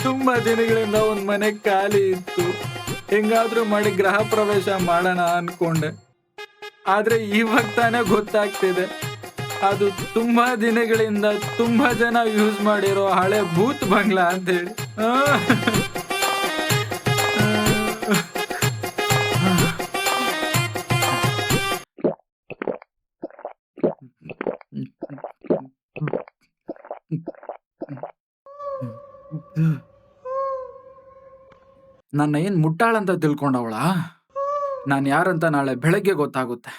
ತುಂಬಾ ದಿನಗಳಿಂದ ಒಂದ್ ಮನೆ ಖಾಲಿ ಇತ್ತು, ಹೆಂಗಾದ್ರೂ ಮಾಡಿ ಗೃಹ ಪ್ರವೇಶ ಮಾಡೋಣ ಅನ್ಕೊಂಡೆ. ಆದ್ರೆ ಇವಾಗ ತಾನೇ ಗೊತ್ತಾಗ್ತಿದೆ ಅದು ತುಂಬಾ ದಿನಗಳಿಂದ ತುಂಬಾ ಜನ ಯೂಸ್ ಮಾಡಿರೋ ಹಳೆ ಭೂತ್ ಬಂಗ್ಲಾ ಅಂತ ಹೇಳಿ. ನನ್ನ ಏನ್ ಮುಟ್ಟಾಳಂತ ತಿಳ್ಕೊಂಡವಳ? ನಾನು ಯಾರಂತ ನಾಳೆ ಬೆಳಗ್ಗೆ ಗೊತ್ತಾಗುತ್ತೆ.